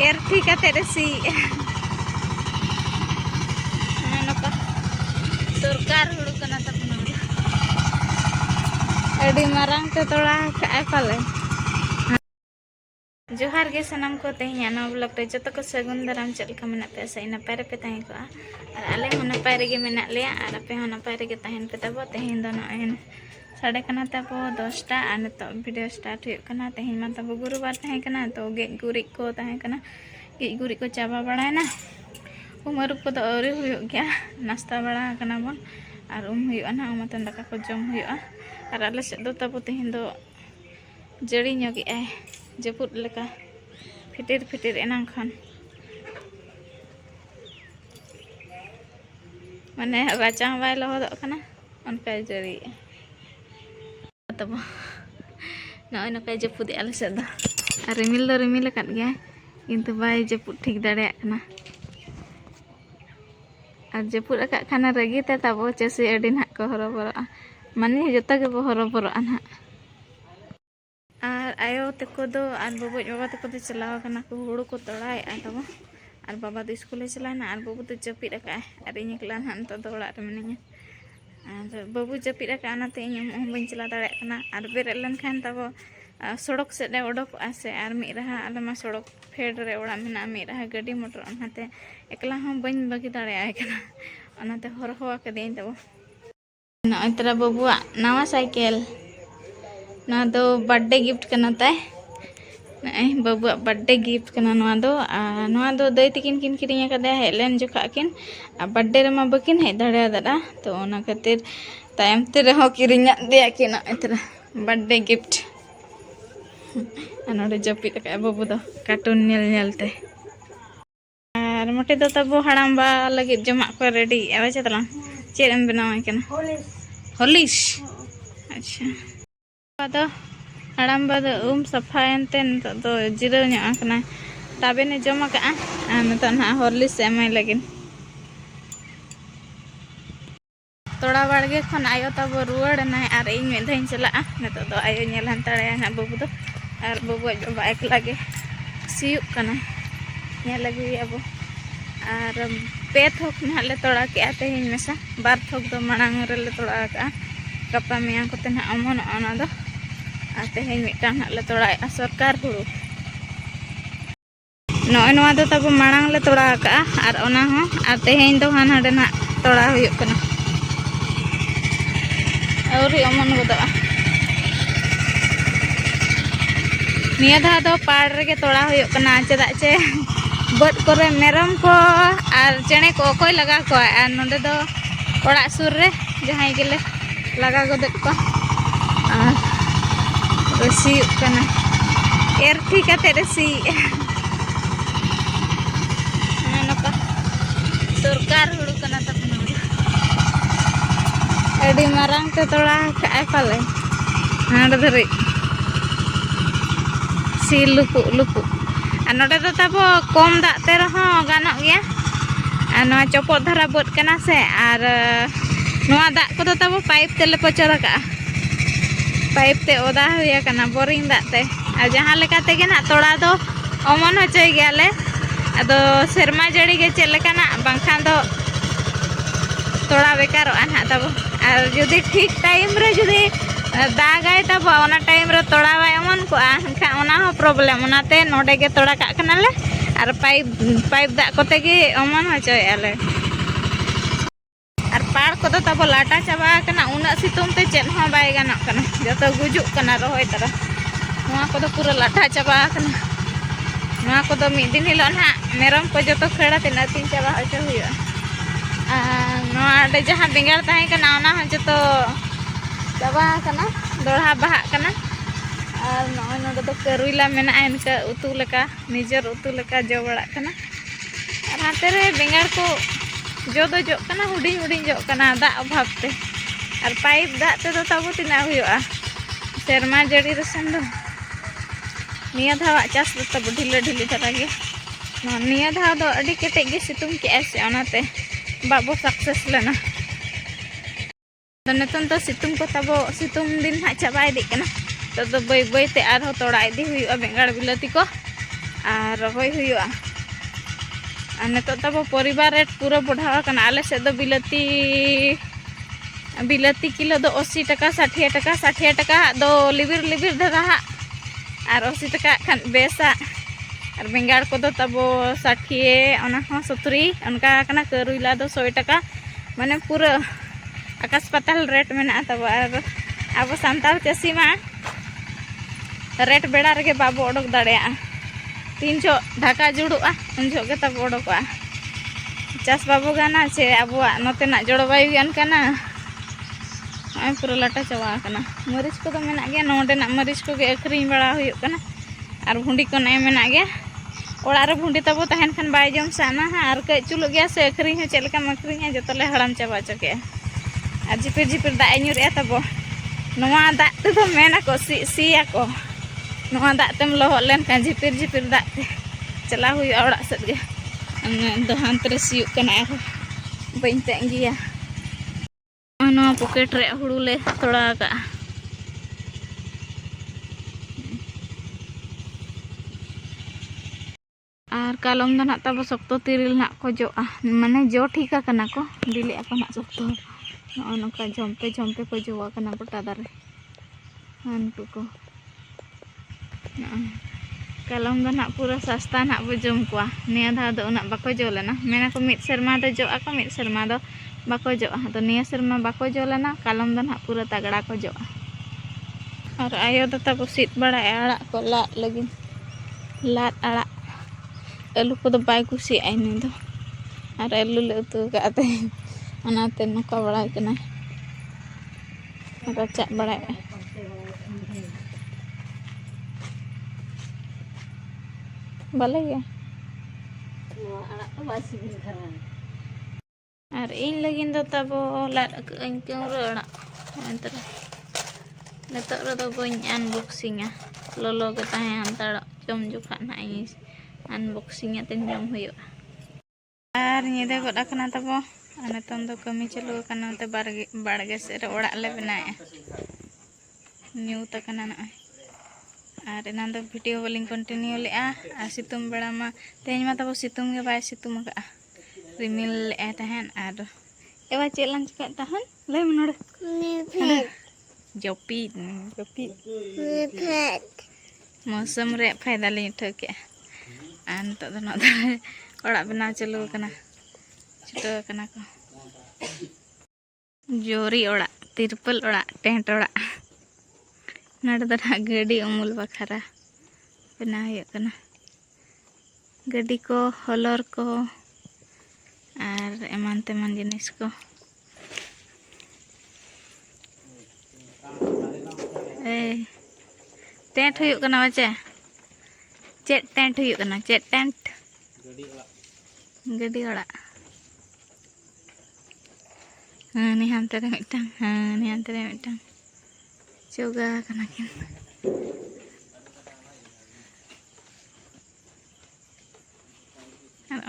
एरठी काते सी सरकार हुड़ू कना तपना अड़ी मारांग ते तोड़ा का पाले जोहार के सनम को तेहिया ना ब्लॉग रे जतो को सगुन दाराम चलका मेना पे सही नपाय रे पे ताहे को और आले हो नपाय रे गे मेना लेया और आपे हो नपाय रे गे ताहेन पे तबो तेहिन दो नएन साढ़े कना तबो 10टा और नितो वीडियो स्टार्ट हुई कना तेहिन मा तबो गुरुवार ताहे कना तो गे गुरी को ताहे कना गे गुरी को चाबा बड़ायना उमरुप को तो औरी हुई गया नाश्ता बड़ा कना बन और हुई ना उमतन दाका को जम हुई और आले से दो तबो तेहिन दो जड़ी ñogi ay जपुत लेका फिटिर फिटिर एनांग खान माने राचा बाय लहद कना उनका जरी तब नय नका जपुत आले से द रिमिल दो रिमिल काट गया किंतु बाय जपुत ठीक दाड़े कना और जपुत अका खाना रगी ते तब चेसी अडी ना को हरबर माने जता के हरबर ना और आयो तको दो और बबुज बाबा तको दो चलाव कना को हुड़ू को तोड़ाय तब और बाबा दो स्कूल चलाना और बबू तो जपिद अका और इन एकला ना तो दो ओड़ा रे मिनिया और बबू जपिद अका नाते इन बन चला दाड़े कना और बेरे लन खान तब सड़क से रे ओडक आसे और मी रहा आले मा सड़क फेड रे ओड़ा मेना मी रहा गाड़ी मोटर अनाते एकला हम बन बगी दाड़े आय कना अनाते हरहोआ कदेन तब नय तरा बबुआ नवा साइकिल ना दो बर्थडे गिफ्ट करना ताय बाबुआ बर्थडे गिफ्ट करना दो दई तकिन किन किरिया कदे हेलेन जोखा किन बर्थडे रे मा बकिन हे दाड़ा दादा तो ओना खातिर तायम ते रहो किरिया दिया किन इतरा बर्थडे गिफ्ट नोडे जपिद का बाबू दो कार्टून नेल नेलते और मोटे दो तबो हड़ामबा लगे जमा को रेडी आवे चतला चेर एम बनावे कना हॉलिस अच्छा तो हड़ाम बाद सफायनते तो जिराव ᱧᱚᱜ ताबेने जम का नित ना हॉर्लिक्स एमाय लगिन तोड़ा बाड़गे खन आयो तब रुआड़ना और इन मिद धाइन चला नित दो आयो नेल हंताड़े ना बाबू दो और बाबू बाबा एकला गे सियुक कना नेल अगुई अब और पे थोक ना ले तोड़ा के तेहिन मेसा बार थोक दो मांग रे ले तोड़ा का गपा मिया कोते ना अमन ओना दो तेहें मिटान ले तोड़ा सरकार हुड़ू नय नवा दो तब मांग ले तोड़ा का और ओना हो और तेहें दो हान हाडे ना तोड़ा हुयुक कना औरी अमन गदो निया धा दो पाड़ रे तोड़ा हुयुक कना चेदा चे बद करे मेरम को और चेणे को कोई लगा को और नोडे दो ओड़ा सुर रे जहां गेले लगा गदे को सी कना एरठी काते सी नका सरकार हुड़ू कना तपना अड़ी मारांग ते तोड़ा का पाले हांड धरी सी लुपु लुपु और नोडे दो तबो कम दाते रहो गानो गया और नवा चपो धरा बद कना से और नवा दा को दो तबो पाइप तेले पचर का पाइप ते ओदा हुआ कना बोरिंग दाते और जहाँ लेकाते गे ना तोड़ा दो अमन होचय गयाले अदो सेरमा जड़ी गे चेक लेकाना बांखान दो तोड़ा बेकार ना तब और जुदी ठीक टाइम रे जुदी दागाय तब ओना टाइम रे तोड़ा बाय अमन को एनखा ओना हो प्रॉब्लम ओनाते नोडे गे तोड़ा का कनाले और पाइप दा कोते गे अमन होचय आले पाड़ को तब लाटा चाबा कना उना सितुंग ते चेन हो बाय गानो कना जतो गुजुक कना रोय तरा नोआ को पूरा लाटा चाबा कना नोआ को मिद दिन हिलो ना मेरम को जतो खेड़ा तिना तीन चाबा होचो हुआ नोआ डे जहां बेंगार ताहे कना ओना जतो चाबा कना दोड़ा बाहा कना और नोय नोडे दो करुइला मेना इनका उतु लेका निजर उतु लेका जो बड़ा कना और हाते रे बेंगार को जो दो जो कना हुडिंग हुडिंग जो कना दा अभावते और पाइप दा ते दो तब तिना हुआ सेरमा जड़ी रसन दो निया धावा चास दो तब ढिले ढिले धरा गे निया धाव दो अडी केटे गे सितुंग के ऐसे ओनाते बाबू सक्सेस लेना तो नतन तो सितुंग को तब सितुंग दिन हा चाबा इदी कना तो बै बै ते आरो तोड़ा इदी हुआ बेंगाड़ बिलाती को और रोहय हुआ नित तब परिवार रेट पूरा बढ़ावा आले से बिलाती किलो दो 80 टका 60 टका 60 टका दो लिबिर लिबिर धरा और 80 टका खान बेसा और बेंगाड़ को तब 60 70 उनका करुला दो 100 टका माने पूरा आकाश पाताल रेट में तब और अब सानताल चासी मा रेट बेड़ा रे बाबो ओडक दाड़े 3 जो ढाका जुड़ुआ उन जो के तब ओडकोआ चास बाबू गाना चे अब नोतेना जलवायु गाना पूरा लाटा चाबा मरीच को मेना गया नोडेना मरीच को अखरीन बड़ा हुयुकना और भुंडी को नहीं मेना गया ओड़ा रे भुंडी तब तहन खान बाय जम साना और कई चुलुक गया से अखरीन है चलका अखरीन जोतले हड़ाम चाबा चके और झिपिर झिपिर दा नुरे तब नवा दा तो मेना को सिया को नवा दा तेम लहत लेन झिपिर झिपिर दा चला हुआ ओड़ा सद गे दहांत रे सियुक कना बइन तेंगिया पॉकेट रे हुड़ू ले तोड़ा का और कालम दो ना तब शक्तो तिरिल ना को जो माने जो ठीका कना को दिले को ना शक्तो नका झम्पे झम्पे को जोवा कना गोटा दारे उनको को कालम दो ना पूरा सस्ता ना बो जम को निया धा दो ना बाको जो लेना मेना को मिट शर्मा दो जो आको मिट शर्मा दो बाको जो तो निया शर्मा बाको जो लेना कालम दो ना पूरा तगड़ा को जो और आयो तो तब सीट बड़ा आड़ा को लात लगी लात आड़ा आलू को बाय कुसी आईनी दो और आलू ले उतु काते अनाते नका बड़ा कना रचा बड़ा भले गया और इन लगिन दो तब लात क्यों रड़ा अंतर नितो रो बइन अनबॉक्सिंग लोलो के ताहे अंतर जम जुखा ना अनबॉक्सिंग तेन जम हुआ और निदे गड आकना तब नितन दो कमी चालू आकना ते बाड़गे से ओड़ा ले बनाए न्यूत आकना ना और एना दो वीडियो वालिंग कंटिन्यू ले आ सितुम बेड़ा मा तेज मा तब सितुम के बाय सितुम का रिमिल ले तहन और एवा चेलन चिका तहन ले मनोड़ जोपी जोपी मौसम रे फायदा ले ठके आन तो ना ओड़ा बना चालू कना छुटा कना को जोरी ओड़ा तिरपल ओड़ा टेंट ओड़ा नाडे दो गाड़ी उमुल बखरा बना कना गाड़ी को हॉलर को और एमान तेमान जिनिस को टेंट हुई कना बच्चे चेट टेंट हुई कना चेट टेंट गाड़ी ओड़ा हाँ नि हानते रे मिटांग हाँ नि हानते रे मिटांग चौगा कना किन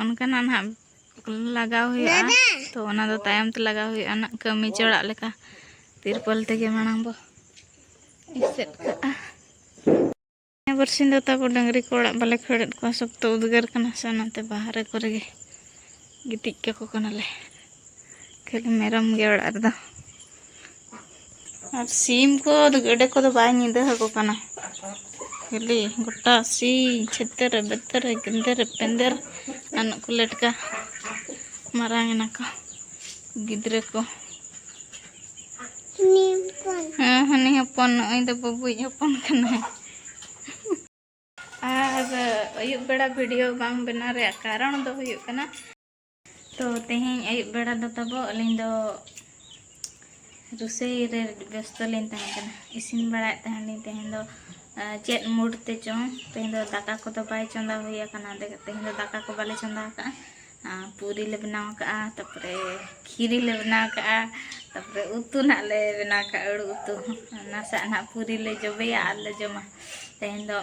उनका ना लगाव हुआ तो ओना दो तायम ते लगाव हुआ ना कमी चोड़ा लेका तिरपल तेगे मांग बो इसे बरसिन दो तब डंगरी को ओड़ा बाले खड़े को सख्त उद्गार कना सनाते बाहर करे गिटिक के को कनाले खाली मेरम गे ओड़ा रे और सीम को गड़े को बाय निंदा हको कना खाली गोटा सी छेतर बेतर गिंदर पेंदर अन को लटका मारांग ना को गिद्रे को हाँ हनी हपन इन दो बबू हपन कना और अयुब बेड़ा वीडियो बांग बना रे कारण दो हुयुक कना तो तेहें अयुब बेड़ा दो तब अलिन दो रुसई रे व्यस्त लेन तहन कना इसिन बड़ा तहन तेहें दो चेत मूड ते चो तेहें दो दाका को तो बाय चंदा हुया कना तेहें दो दाका को बाले चंदा का पूरी ले बनाव का तपरे खीरी ले बनाव का तपरे उतु ना ले बनाव का अड़ू उतु नासा ना पूरी ले जबेया आले जमा तेहें दो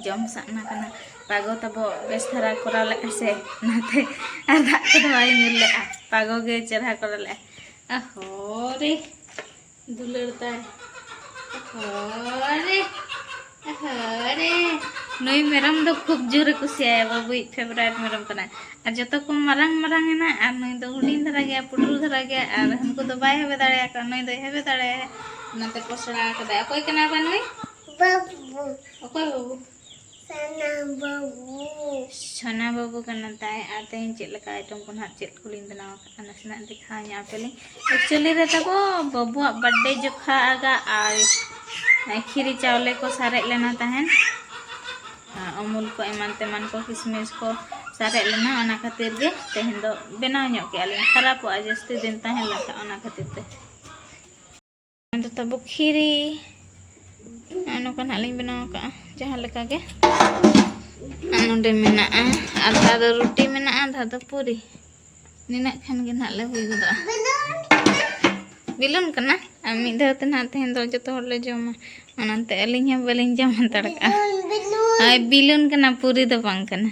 जम साना कना पागो तब बेस धरा करा ले से नाते आधा को बाय मिल पागो गे चरहा करा ले अहोरे दुलड़ता है अहोरे अहोरे नुई मेरम दो खूब जोरे कुसिया बाबू फेवरेट मेरम कना और जतो को मारंग मारंग है और नुई दो हुडिंग धरा गया पुटरू धरा गया और हमको दो बाय हेबे दाड़े का नुई दो हेबे दाड़े नाते पोसड़ा कदा अकोय कना बा नुई बाबू अकोय बाबू सोना बाबू कना ताय आते चेक लका आइटम को ना चेक कुलिन बनाव का नसना दिखा nya पेली एक्चुअली रे तको बाबू बर्थडे जोखा आगा और खीरी चावले को सारे लेना तहन अमूल को एमान तेमान को किसमिस को सारे लेना ओना खातिर गे तेहन दो बनाव ᱧᱚᱜ के आलिन खराब आ जस्ती दिन तहन लका ओना खातिर ते तो तब खीरी अनो का नालिन बनाव का जहां लका गे नोडे मेना आधा दो रोटी मेना आधा दो पूरी निना खान गे ना ले हुई गदा बिलुन कना मी धर ते ना तेहन दो जतो हर ले जमा अनंते अलिन हम बलिन जमा तड़का आई बिलुन कना पूरी दो बांग कना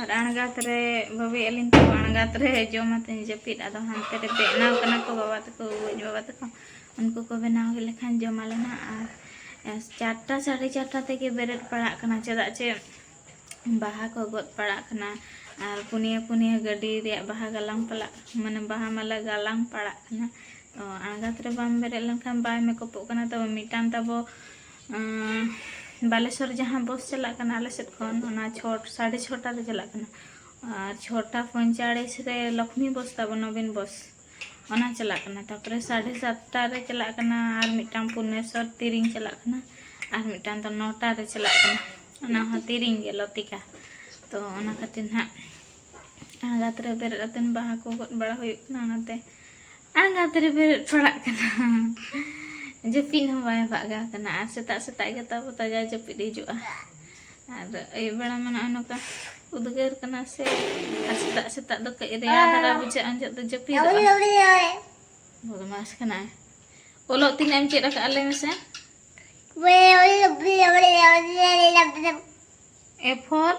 और अणगात रे बबी अलिन तो अणगात रे जमाते जपिद आदो हानते रे बेनाव कना को बाबा तको उनको को बनाव के लेखान जमा लेना और 4टा 4:30 तक बेरेट पड़ा कना चदा चे बाहा को गद पड़ा कना और पुनिया पुनिया गड्डी रे बाहा गलांग पड़ा माने बाहा माला गलांग पड़ा कना तो अणगात रे बाम बेरेट लनखान बाय में कोपो कना तब मिटान तब बालेश्वर जहाँ बस चला कना आले सेट खन ओना 6:30 रे चला कना और 6:45 रे लक्ष्मी बस तब नवीन बस ओना चला कना तापरे 7:30 रे चला कना और मिटान पुनेश्वर तिरिंग चला कना और मिटान तो 9टा रे चला कना ओना ह तिरिंग गे लतिका तो ओना खातिर ना आगात रे बेरेट अतन बाहा को गद बड़ा होय ना नाते आगात रे बेरेट पड़ा कना जपिन हो बाय बागा कना और सेता गे तब ताजा जपिद हिजुआ और ए बेड़ा मना अनका उदगर कना से सेता दो के रेया धरा बुझा अंजत दो जपिद बदमाश कना ओलो तीन एम चेक रखा ले से A for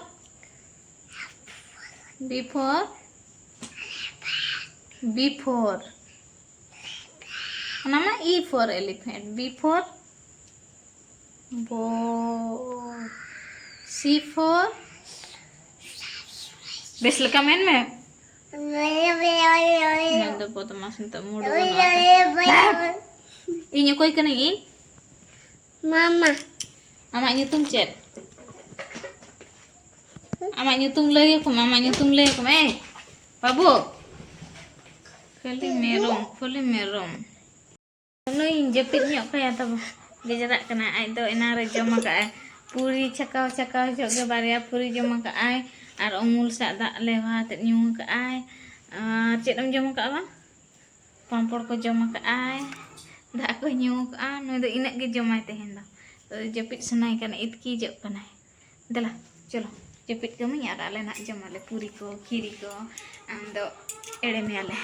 B for B for nama E for elephant B for ball C for base लका मेन में मैं तो बहुत मासूम तो mood ini koy kena ini mama ama nyutung chat ama nyutung lagi aku mama nyutung lagi aku babu kali merom noi jepit nyok kaya tabo gejerak kena ai do enare joma ka ai puri chakau jog ge baria puri joma ka ai ar omul sak dak lewat nyung ka ai cek em joma ka apa pampor ko joma ka ai dak ko nyung ka noi do inak ge joma tehen do jepit senai kan itki jok kana dela चलो जपित कमी यार आले ना जमाले पूरी को खीरी को आंदो एड़े में आले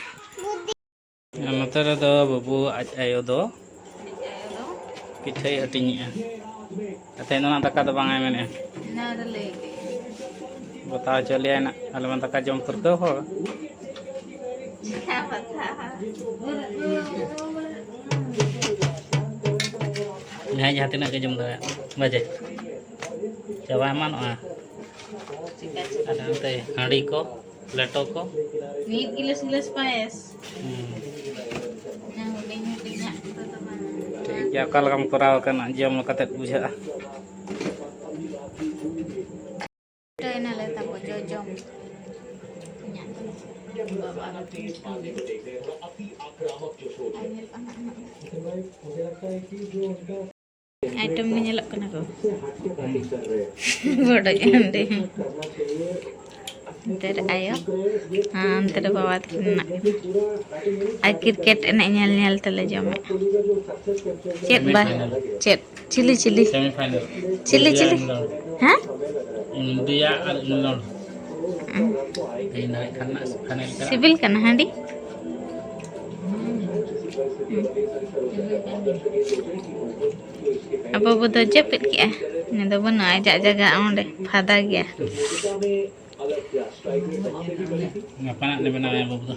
नतरे दो बाबू आज आयो दो पिठे हटिंग अते ना तका दो बांगाय मेने ना दले बता चलिए ना आले मन तका जम कर दो हो क्या बता यहाँ जहाँ तीन के जम दो बजे चावा मान ada hari ko leto ko ni gilas paes nah huding-hudingnya teman-teman ya kalau kamu korau kan jam katet buja đây là lời tạm của jojong item menyelak kena ko bodoh ande ter ayo ter bawa kena ai cricket enak nyal tele jam chat ba chat chili semi final chili ha India al England ini karena final sibil kana handi apa bodo jepit kia ini do bana ajak jaga onde phada gya ngapa nak benar babu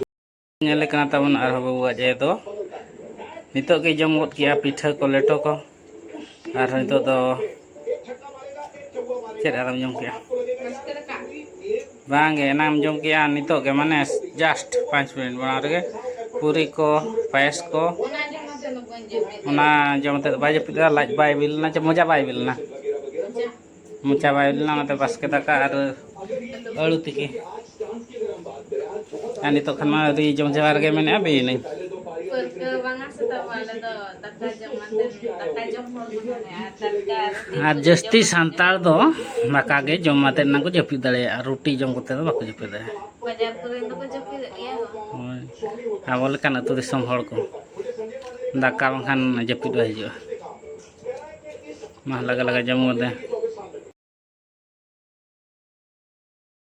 nyale kana tabun ar babu aja itu nitok ke jam got kia pitha ko leto ko ar nitok do Cek alam jom kia. Bang ge enam jom kia nitok ke mana just 5 minit bana rege puri ko payes ko ona jom te baje pida laj bai bil na che moja bai bil na moja bai bil na te bas ke daka ar alu tiki ani to kan ma ri jom jabar ge mene abi ni ar jasti santar do maka ge jom mate na ko japi dale roti jom kote do bako japi dale Bajar kuring tu kejepit ya. awal kan atu disom hor ko daka bangkhan japi do hijau mah laga-laga jamu deh